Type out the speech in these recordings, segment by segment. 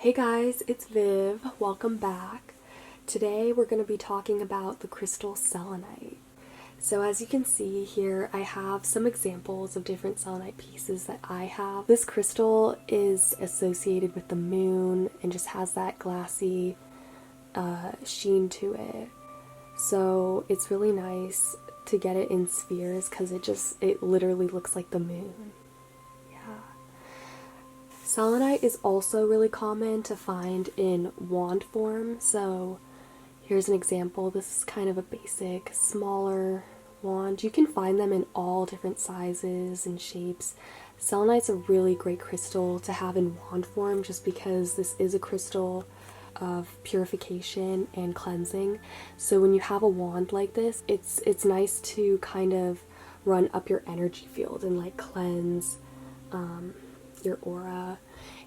Hey guys, it's Viv. Welcome back. Today we're going to be talking about the crystal selenite. So as you can see here, I have some examples of different selenite pieces that I have. This crystal is associated with the moon and just has that glassy sheen to it. So it's really nice to get it in spheres because it literally looks like the moon. Selenite is also really common to find in wand form, so here's an example. This is kind of a basic, smaller wand. You can find them in all different sizes and shapes. Selenite's a really great crystal to have in wand form just because this is a crystal of purification and cleansing. So when you have a wand like this, it's nice to kind of run up your energy field and like cleanse your aura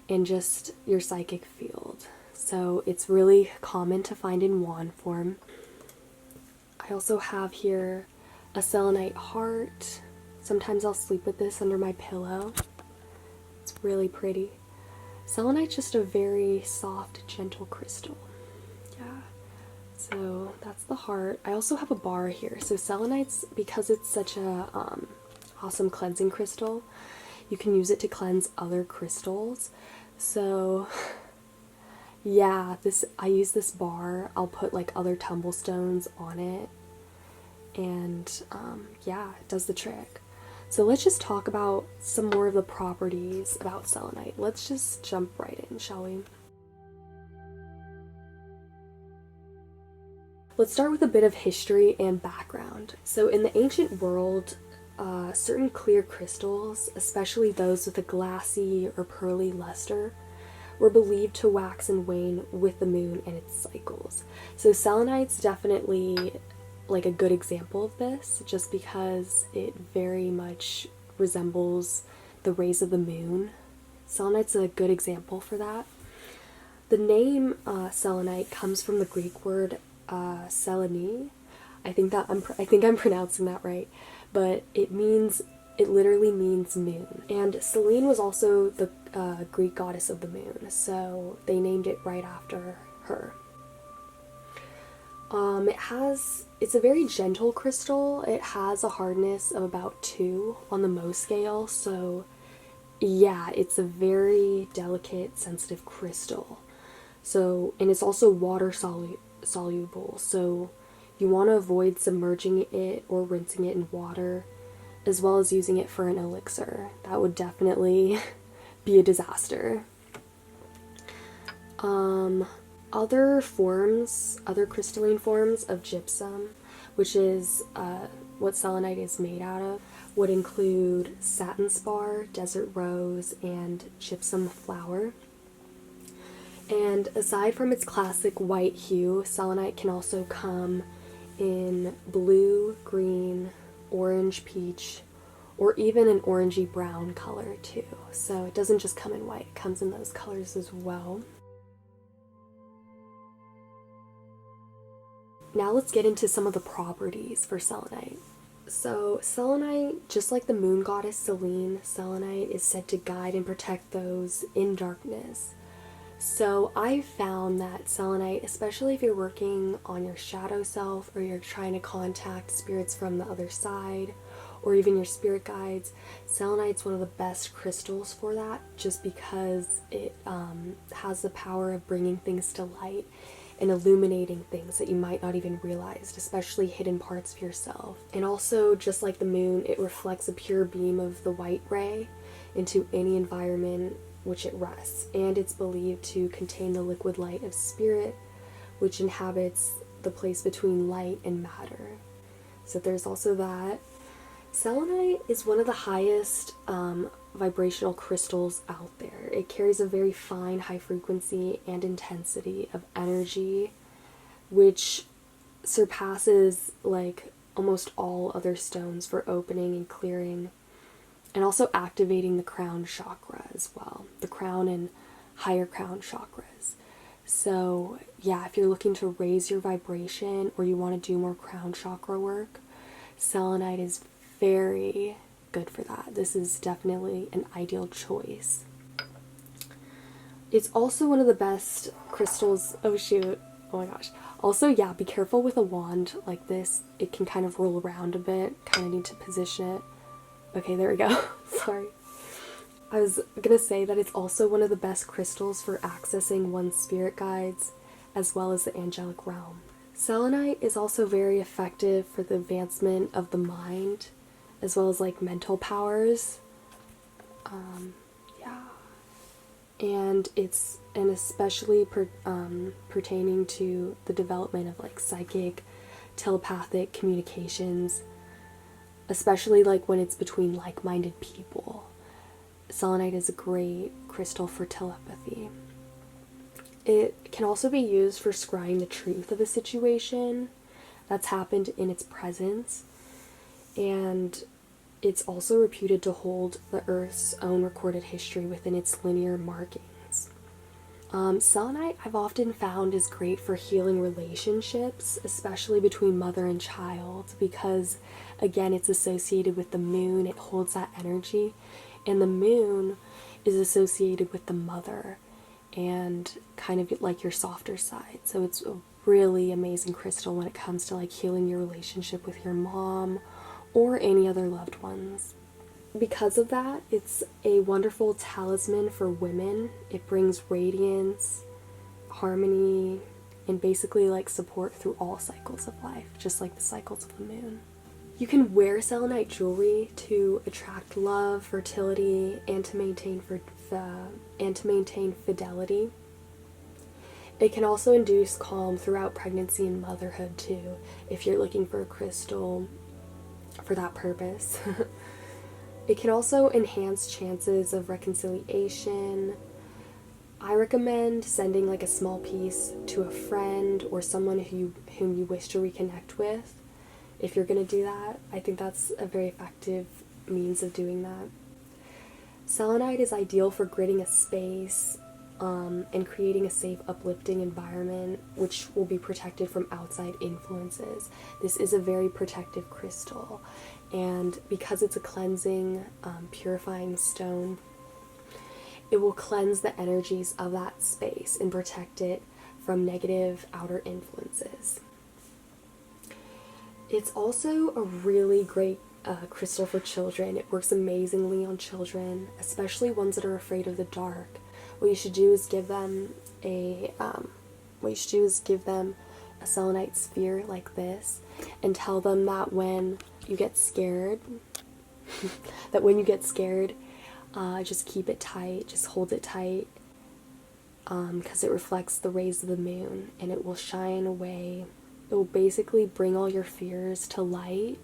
and just your psychic field. So it's really common to find in wand form. I also have here a selenite heart. Sometimes I'll sleep with this under my pillow. It's really pretty. Selenite's just a very soft, gentle crystal. Yeah. So that's the heart. I also have a bar here. So selenite's, because it's such a awesome cleansing crystal, you can use it to cleanse other crystals. So yeah, I use this bar. I'll put like other tumblestones on it, and yeah, it does the trick. So let's just talk about some more of the properties about selenite. Let's just jump right in, shall we? Let's start with a bit of history and background. So in the ancient world, certain clear crystals, especially those with a glassy or pearly luster, were believed to wax and wane with the moon and its cycles. So selenite's definitely like a good example of this, just because it very much resembles the rays of the moon. Selenite's a good example for that. The name selenite comes from the Greek word Selene. I think I'm pronouncing that right, but it literally means moon. And Selene was also the Greek goddess of the moon, so they named it right after her. It's a very gentle crystal. It has a hardness of about 2 on the Mohs scale, so yeah, it's a very delicate, sensitive crystal. So, and it's also water soluble, so you want to avoid submerging it or rinsing it in water, as well as using it for an elixir. That would definitely be a disaster. Other crystalline forms of gypsum, which is what selenite is made out of, would include satin spar, desert rose, and gypsum flower. And aside from its classic white hue, selenite can also come in blue, green, orange, peach, or even an orangey brown color too. So it doesn't just come in white, it comes in those colors as well. Now let's get into some of the properties for selenite. So selenite, just like the moon goddess Selene, selenite is said to guide and protect those in darkness. So I've found that selenite, especially if you're working on your shadow self or you're trying to contact spirits from the other side, or even your spirit guides, selenite's one of the best crystals for that, just because it has the power of bringing things to light and illuminating things that you might not even realize, especially hidden parts of yourself. And also, just like the moon, it reflects a pure beam of the white ray into any environment which it rests, and it's believed to contain the liquid light of spirit, which inhabits the place between light and matter. So there's also that. Selenite is one of the highest vibrational crystals out there. It carries a very fine, high frequency and intensity of energy, which surpasses like almost all other stones for opening and clearing, and also activating the crown chakra as well, the crown and higher crown chakras. So yeah, if you're looking to raise your vibration or you want to do more crown chakra work, selenite is very good for that. This is definitely an ideal choice. It's also one of the best crystals. Oh shoot. Oh my gosh. Also, yeah, be careful with a wand like this. It can kind of roll around a bit. Kind of need to position it. Okay, there we go. Sorry. I was gonna say that it's also one of the best crystals for accessing one's spirit guides as well as the angelic realm. Selenite is also very effective for the advancement of the mind as well as like mental powers. Yeah. And it's especially pertaining to the development of like psychic, telepathic communications, especially like when it's between like-minded people. Selenite is a great crystal for telepathy. It can also be used for scrying the truth of a situation that's happened in its presence, and it's also reputed to hold the Earth's own recorded history within its linear markings. Selenite, I've often found, is great for healing relationships, especially between mother and child, because, again, it's associated with the moon. It holds that energy, and the moon is associated with the mother and kind of like your softer side. So it's a really amazing crystal when it comes to like healing your relationship with your mom or any other loved ones. Because of that, it's a wonderful talisman for women. It brings radiance, harmony, and basically like support through all cycles of life, just like the cycles of the moon. You can wear selenite jewelry to attract love, fertility, and to maintain fidelity. It can also induce calm throughout pregnancy and motherhood too, if you're looking for a crystal for that purpose. It can also enhance chances of reconciliation. I recommend sending like a small piece to a friend or someone whom you wish to reconnect with. If you're going to do that, I think that's a very effective means of doing that. Selenite is ideal for gridding a space and creating a safe, uplifting environment, which will be protected from outside influences. This is a very protective crystal, and because it's a cleansing, purifying stone, it will cleanse the energies of that space and protect it from negative outer influences. It's also a really great crystal for children. It works amazingly on children, especially ones that are afraid of the dark. What you should do is give them a selenite sphere like this, and tell them that when you get scared, just keep it tight, just hold it tight, because it reflects the rays of the moon, and it will shine away. It will basically bring all your fears to light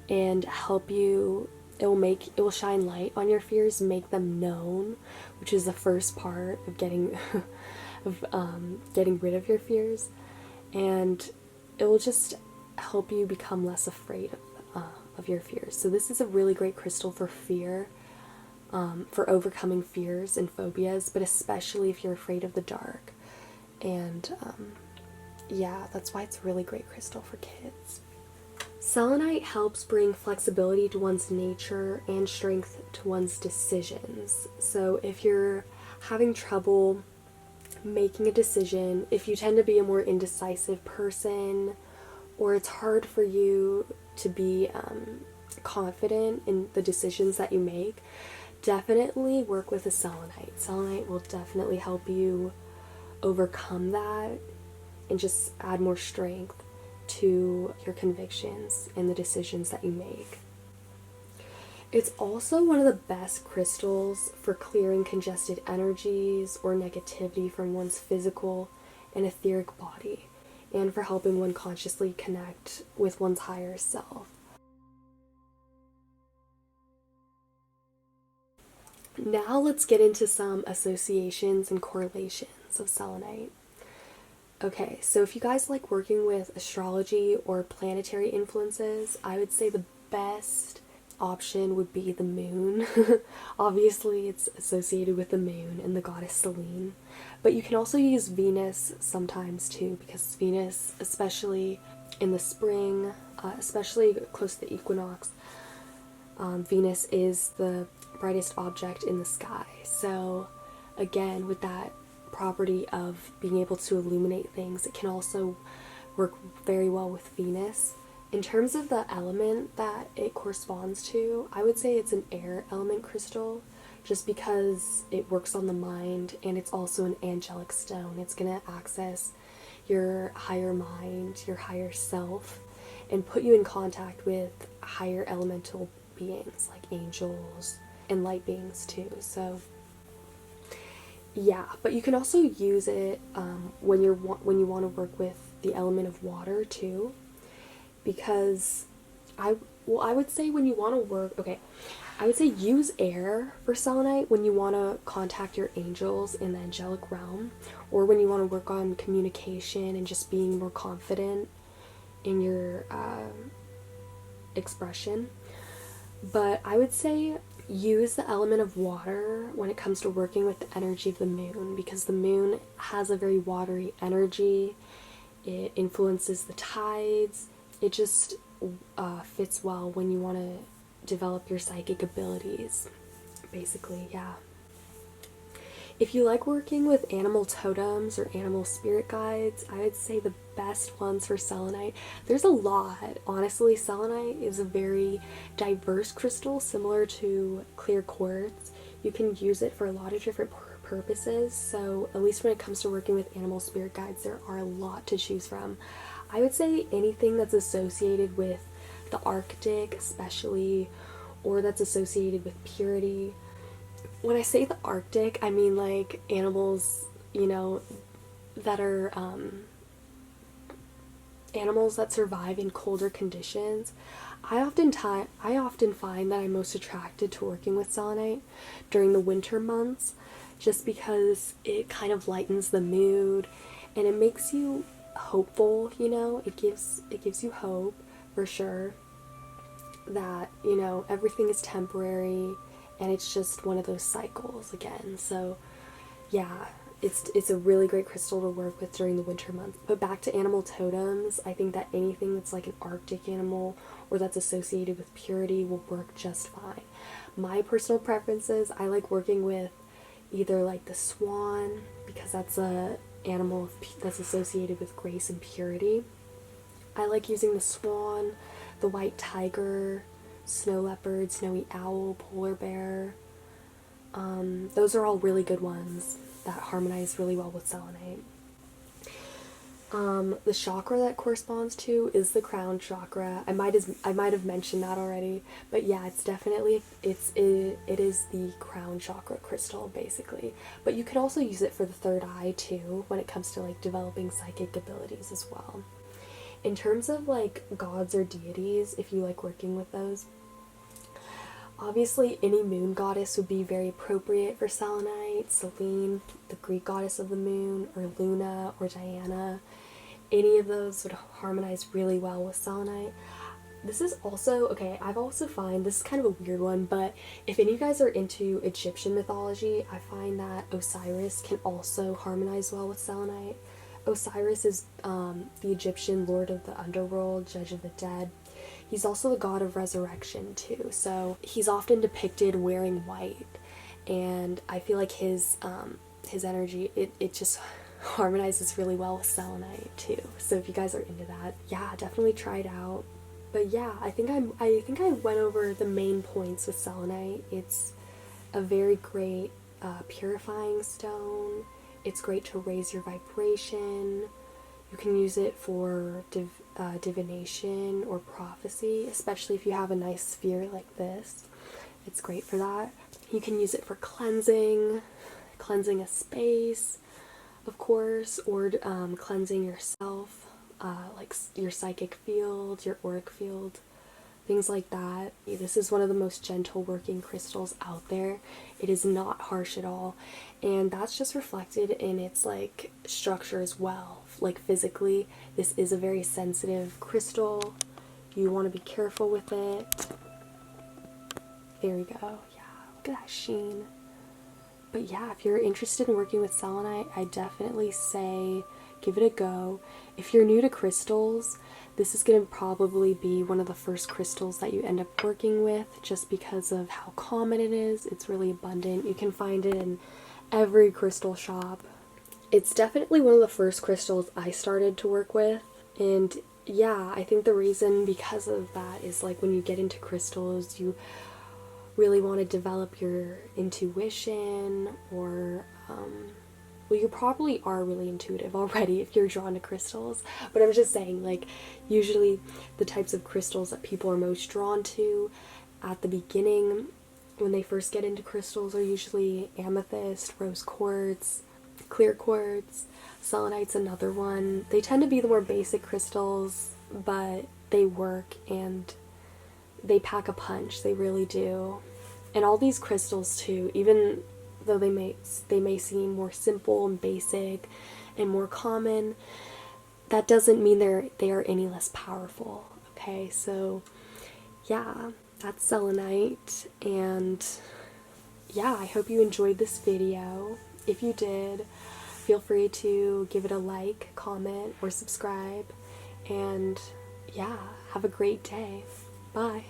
and help you. It will shine light on your fears, make them known, which is the first part of getting rid of your fears, and it will just help you become less afraid of your fears. So this is a really great crystal for fear, for overcoming fears and phobias, but especially if you're afraid of the dark. And yeah, that's why it's a really great crystal for kids. Selenite helps bring flexibility to one's nature and strength to one's decisions. So if you're having trouble making a decision, if you tend to be a more indecisive person, or it's hard for you to be confident in the decisions that you make, definitely work with a selenite. Selenite will definitely help you overcome that and just add more strength to your convictions and the decisions that you make. It's also one of the best crystals for clearing congested energies or negativity from one's physical and etheric body, and for helping one consciously connect with one's higher self. Now let's get into some associations and correlations of selenite. Okay, so if you guys like working with astrology or planetary influences, I would say the best option would be the moon. Obviously, it's associated with the moon and the goddess Selene, but you can also use Venus sometimes too, because Venus, especially in the spring, especially close to the equinox, Venus is the brightest object in the sky. So again, with that property of being able to illuminate things, it can also work very well with Venus. In terms of the element that it corresponds to, I would say it's an air element crystal, just because it works on the mind, and it's also an angelic stone. It's going to access your higher mind, your higher self, and put you in contact with higher elemental beings like angels and light beings too. So yeah, but you can also use it when you want to work with the element of water too, because I would say when you want to work, okay, I would say use air for selenite when you want to contact your angels in the angelic realm, or when you want to work on communication and just being more confident in your expression. But I would say use the element of water when it comes to working with the energy of the moon, because the moon has a very watery energy. It influences the tides. It just fits well when you want to develop your psychic abilities, basically. Yeah. If you like working with animal totems or animal spirit guides, I would say the best ones for selenite. There's a lot. Honestly, selenite is a very diverse crystal, similar to clear quartz. You can use it for a lot of different purposes, so at least when it comes to working with animal spirit guides, there are a lot to choose from. I would say anything that's associated with the Arctic, especially, or that's associated with purity. When I say the Arctic, I mean like animals, that are animals that survive in colder conditions. I often find that I'm most attracted to working with selenite during the winter months, just because it kind of lightens the mood and it makes you hopeful. It gives you hope for sure that everything is temporary and it's just one of those cycles again. So yeah, it's a really great crystal to work with during the winter months. But back to animal totems, I think that anything that's like an Arctic animal or that's associated with purity will work just fine. My personal preferences, I like working with either like the swan, because that's a animal that's associated with grace and purity. I like using the swan, the white tiger, snow leopard, snowy owl, polar bear. Those are all really good ones that harmonize really well with selenite. The chakra that corresponds to is the crown chakra. I might have mentioned that already, but yeah, it's definitely it is the crown chakra crystal basically. But you can also use it for the third eye too when it comes to like developing psychic abilities as well. In terms of like gods or deities, if you like working with those, obviously any moon goddess would be very appropriate for selenite. Selene, the Greek goddess of the moon, or Luna, or Diana. Any of those would harmonize really well with selenite. This is also, okay, I've also find, this is kind of a weird one, but if any of you guys are into Egyptian mythology, I find that Osiris can also harmonize well with selenite. Osiris is the Egyptian lord of the underworld, judge of the dead. He's also the god of resurrection too, so he's often depicted wearing white, and I feel like his energy, it just harmonizes really well with selenite too. So if you guys are into that, yeah, definitely try it out. But yeah, I think I went over the main points with selenite. It's a very great purifying stone. It's great to raise your vibration. You can use it for divination or prophecy, especially if you have a nice sphere like this. It's great for that. You can use it for cleansing a space, of course, or cleansing yourself, like your psychic field, your auric field, things like that. This is one of the most gentle working crystals out there. It is not harsh at all, and that's just reflected in its like structure as well. Like physically, this is a very sensitive crystal. You want to be careful with it. There we go. Yeah, look at that sheen. But yeah, if you're interested in working with selenite, I definitely say give it a go. If you're new to crystals, this is going to probably be one of the first crystals that you end up working with, just because of how common it is. It's really abundant. You can find it in every crystal shop. It's definitely one of the first crystals I started to work with, and yeah, I think the reason because of that is like when you get into crystals, you really want to develop your intuition, or well, you probably are really intuitive already if you're drawn to crystals, but I'm just saying, like, usually the types of crystals that people are most drawn to at the beginning when they first get into crystals are usually amethyst, rose quartz, clear quartz. Selenite's another one. They tend to be the more basic crystals, but they work and they pack a punch. They really do. And all these crystals too, even though they may seem more simple and basic and more common, that doesn't mean they are any less powerful. Okay, so yeah, that's selenite, and yeah, I hope you enjoyed this video. If you did, feel free to give it a like, comment, or subscribe, and yeah, have a great day. Bye.